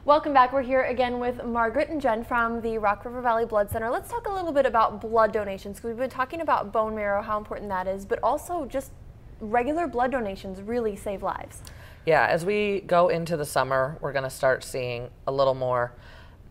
Welcome back. We're here again with Margaret and Jen from the Rock River Valley Blood Center. Let's talk a little bit about blood donations, because we've been talking about bone marrow, how important that is, but also just regular blood donations really save lives. Yeah, as we go into the summer, we're going to start seeing a little more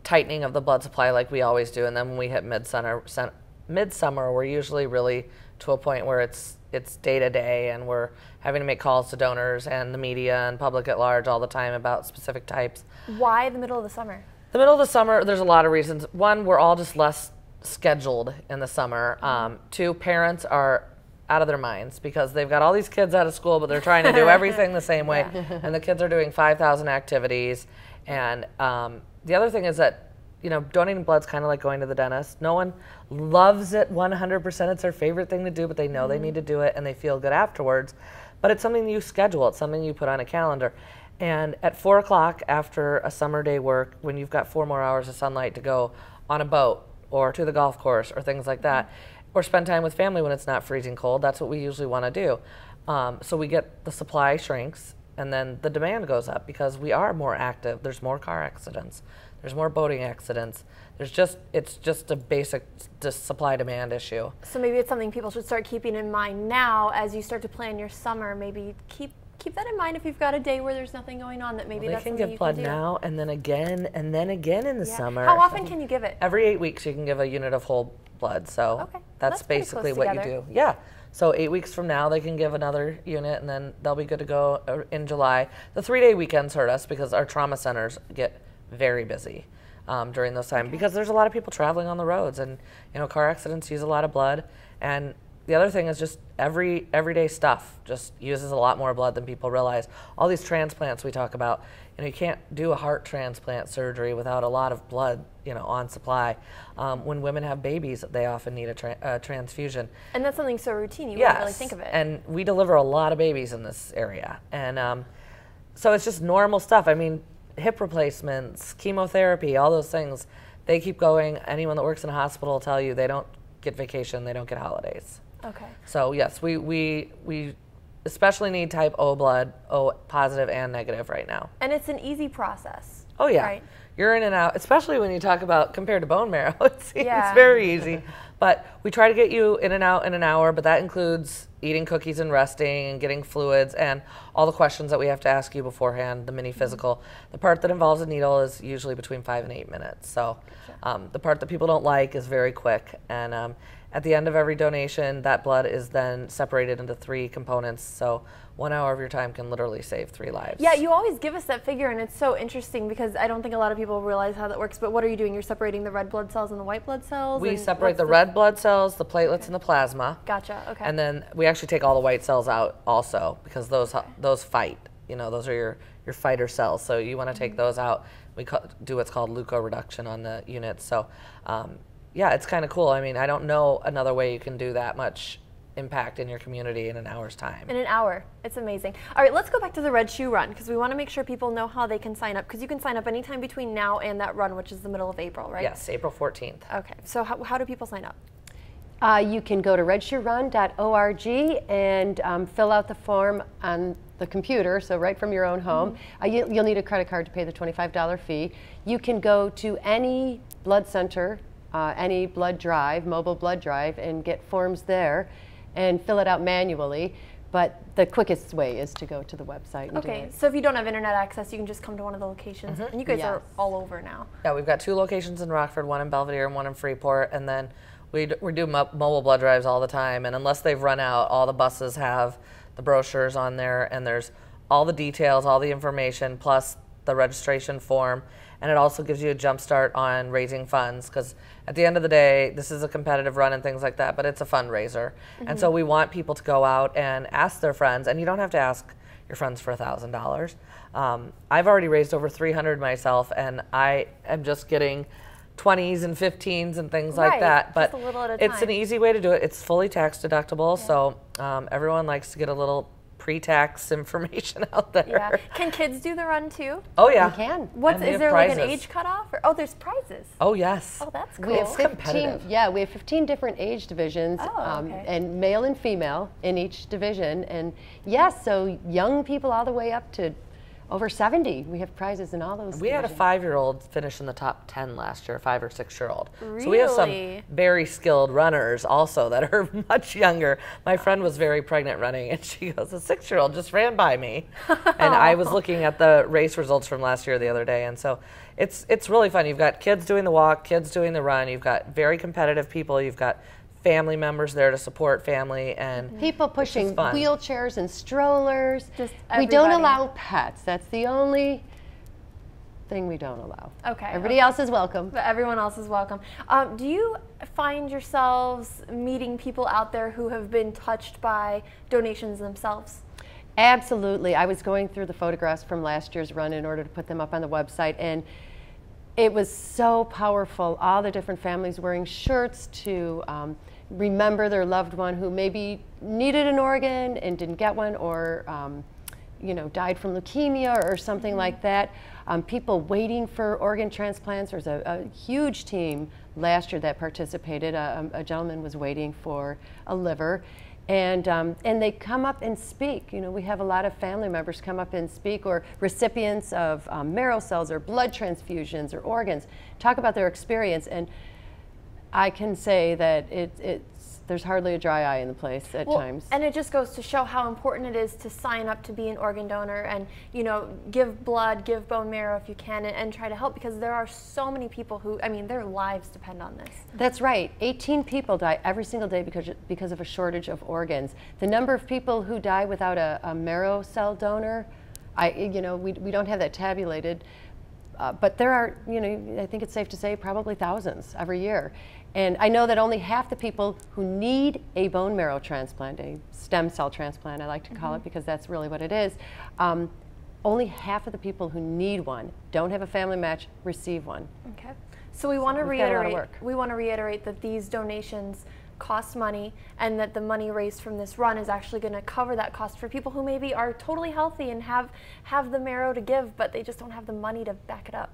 tightening of the blood supply like we always do, and then when we hit midsummer, we're usually really to a point where it's day to day, and we're having to make calls to donors and the media and public at large all the time about specific types. Why the middle of the summer? The middle of the summer, there's a lot of reasons. One, we're all just less scheduled in the summer. Two, parents are out of their minds because they've got all these kids out of school, but they're trying to do everything the same way, and the kids are doing 5,000 activities. And the other thing is that, you know, donating blood's kind of like going to the dentist. No one loves it 100%. It's their favorite thing to do, but they know they need to do it and they feel good afterwards. But it's something you schedule. It's something you put on a calendar. And at 4 o'clock after a summer day work, when you've got 4 more hours of sunlight to go on a boat or to the golf course or things like that, or spend time with family when it's not freezing cold, that's what we usually want to do. So we get the supply shrinks, and then the demand goes up because we are more active. There's more car accidents. There's more boating accidents. It's just a basic supply-demand issue. So maybe it's something people should start keeping in mind now as you start to plan your summer. Maybe keep that in mind if you've got a day where there's nothing going on, that maybe that's something you can do. They can give blood now and then again in the summer. How often can you give it? Every 8 weeks you can give a unit of whole blood. So that's basically what you do. Yeah. So 8 weeks from now, they can give another unit, and then they'll be good to go in July. The 3-day weekends hurt us because our trauma centers get very busy during those times because there's a lot of people traveling on the roads, and you know, car accidents use a lot of blood. And the other thing is just everyday stuff just uses a lot more blood than people realize. All these transplants we talk about, you know, you can't do a heart transplant surgery without a lot of blood, you know, on supply. When women have babies, they often need a transfusion. And that's something so routine, you wouldn't really think of it. And we deliver a lot of babies in this area. And so it's just normal stuff. I mean, hip replacements, chemotherapy, all those things, they keep going. Anyone that works in a hospital will tell you they don't get vacation, they don't get holidays. Okay. So yes, we especially need type O blood, O positive and negative right now. And it's an easy process. Oh yeah. Right? You're in and out, especially when you talk about compared to bone marrow. It's very easy. But we try to get you in and out in an hour, but that includes eating cookies and resting and getting fluids and all the questions that we have to ask you beforehand, the mini physical. The part that involves a needle is usually between 5 and 8 minutes. So the part that people don't like is very quick. And at the end of every donation, that blood is then separated into 3 components. So 1 hour of your time can literally save 3 lives. Yeah, you always give us that figure, and it's so interesting because I don't think a lot of people realize how that works. But what are you doing? You're separating the red blood cells and the white blood cells? We separate the red blood cells, the platelets, and the plasma. Gotcha, okay. And then we actually take all the white cells out also because those fight. You know, those are your fighter cells. So you want to take those out. We do what's called leukoreduction on the units. So yeah, it's kind of cool. I mean, I don't know another way you can do that much impact in your community in an hour's time. In an hour. It's amazing. All right, let's go back to the Red Shoe Run because we want to make sure people know how they can sign up, because you can sign up anytime between now and that run, which is the middle of April, right? Yes, April 14th. Okay, so how do people sign up? You can go to redshoerun.org and fill out the form on the computer, so right from your own home. You'll need a credit card to pay the $25 fee. You can go to any blood center, any blood drive, mobile blood drive, and get forms there and fill it out manually. But the quickest way is to go to the website and do it. So if you don't have internet access, you can just come to one of the locations. And you guys are all over now. Yeah, we've got 2 locations in Rockford, one in Belvedere and one in Freeport, and then we do mobile blood drives all the time, and unless they've run out, all the buses have the brochures on there, and there's all the details, all the information, plus the registration form, and it also gives you a jump start on raising funds, because at the end of the day, this is a competitive run and things like that, but it's a fundraiser. And so we want people to go out and ask their friends, and you don't have to ask your friends for $1,000. I've already raised over $300 myself, and I am just getting 20s and 15s and things like that, but just a little at a it's time. an easy way to do it. It's fully tax deductible, so everyone likes to get a little pre-tax information out there. Yeah. Can kids do the run too? Oh yeah, You can. Is there like an age cutoff? Or, there's prizes. Oh yes. Oh, that's cool. We have 15, competitive. yeah, we have 15 different age divisions, and male and female in each division. And yes, so young people all the way up to over 70. We have prizes in all those. We had a divisions. 5-year-old finish in the top 10 last year, 5 or 6-year-old. So we have some very skilled runners also that are much younger. My friend was very pregnant running, and she goes, a 6-year-old just ran by me. And I was looking at the race results from last year the other day, and so it's really fun. You've got kids doing the walk, kids doing the run. You've got very competitive people. You've got family members there to support family, and people pushing wheelchairs and strollers. We don't allow pets. That's the only thing we don't allow. Okay. Everybody else is welcome. But everyone else is welcome. Do you find yourselves meeting people out there who have been touched by donations themselves? Absolutely. I was going through the photographs from last year's run in order to put them up on the website, and it was so powerful. All the different families wearing shirts to remember their loved one who maybe needed an organ and didn't get one, or died from leukemia or something like that. People waiting for organ transplants. There's a huge team last year that participated. A gentleman was waiting for a liver. And they come up and speak. We have a lot of family members come up and speak, or recipients of marrow cells or blood transfusions or organs, talk about their experience. And I can say that there's hardly a dry eye in the place at times. And it just goes to show how important it is to sign up to be an organ donor and, give blood, give bone marrow if you can, and try to help, because there are so many people who, their lives depend on this. That's right. 18 people die every single day because of a shortage of organs. The number of people who die without a marrow cell donor, we don't have that tabulated, but there are, I think it's safe to say, probably thousands every year. And I know that only half the people who need a bone marrow transplant, a stem cell transplant, I like to call it, because that's really what it is, only half of the people who need one, don't have a family match, receive one. Okay. So we want to reiterate that these donations cost money, and that the money raised from this run is actually going to cover that cost for people who maybe are totally healthy and have the marrow to give, but they just don't have the money to back it up.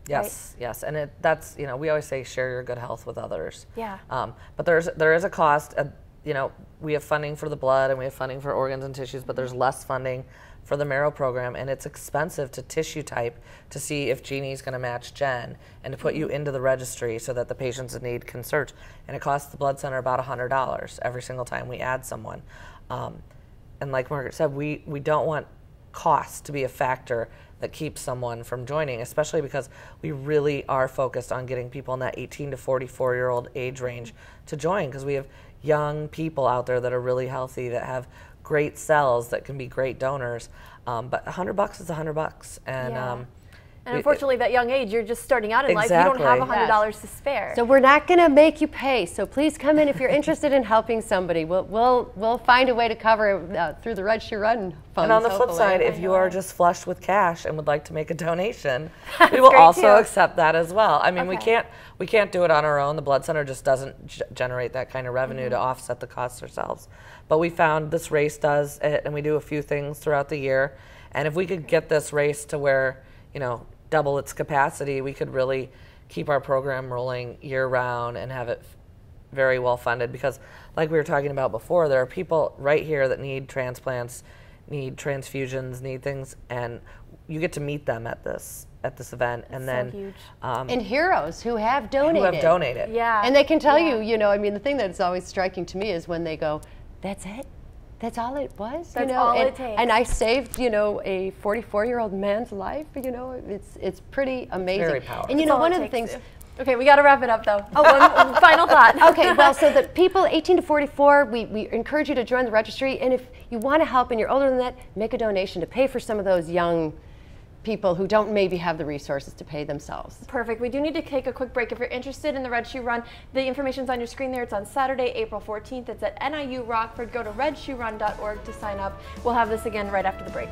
Yes, right? Yes, and that's we always say share your good health with others. Yeah. But there is a cost. We have funding for the blood and we have funding for organs and tissues, but there's less funding for the marrow program, and it's expensive to tissue type to see if Jeannie's going to match Jen, and to put you into the registry so that the patients in need can search. And it costs the blood center about $100 every single time we add someone. And like Margaret said, we don't want cost to be a factor that keeps someone from joining, especially because we really are focused on getting people in that 18 to 44-year-old age range to join, because we have young people out there that are really healthy, that have great cells, that can be great donors. But $100 is $100, and and unfortunately, that young age, you're just starting out in life. You don't have $100 to spare. So we're not going to make you pay. So please come in if you're interested in helping somebody. We'll find a way to cover through the Red Shoe Run funds. And on the flip side, if you are just flush with cash and would like to make a donation, we will also accept that as well. We can't do it on our own. The blood center just doesn't generate that kind of revenue to offset the costs ourselves. But we found this race does it, and we do a few things throughout the year. And if we could get this race to where double its capacity, we could really keep our program rolling year round and have it very well funded, because like we were talking about before, there are people right here that need transplants, need transfusions, need things, and you get to meet them at this event. And then huge. And heroes who have donated. Yeah. And they can tell you, the thing that's always striking to me is when they go, that's it? That's all it was? That's all it takes. And I saved, a 44-year-old man's life. It's pretty amazing. Very powerful. And one of the things. Okay, we got to wrap it up though. One final thought. Okay, well, so the people 18 to 44, we encourage you to join the registry. And if you want to help and you're older than that, make a donation to pay for some of those young people who don't maybe have the resources to pay themselves. Perfect. We do need to take a quick break. If you're interested in the Red Shoe Run, the information's on your screen there. It's on Saturday, April 14th. It's at NIU Rockford. Go to redshoerun.org to sign up. We'll have this again right after the break.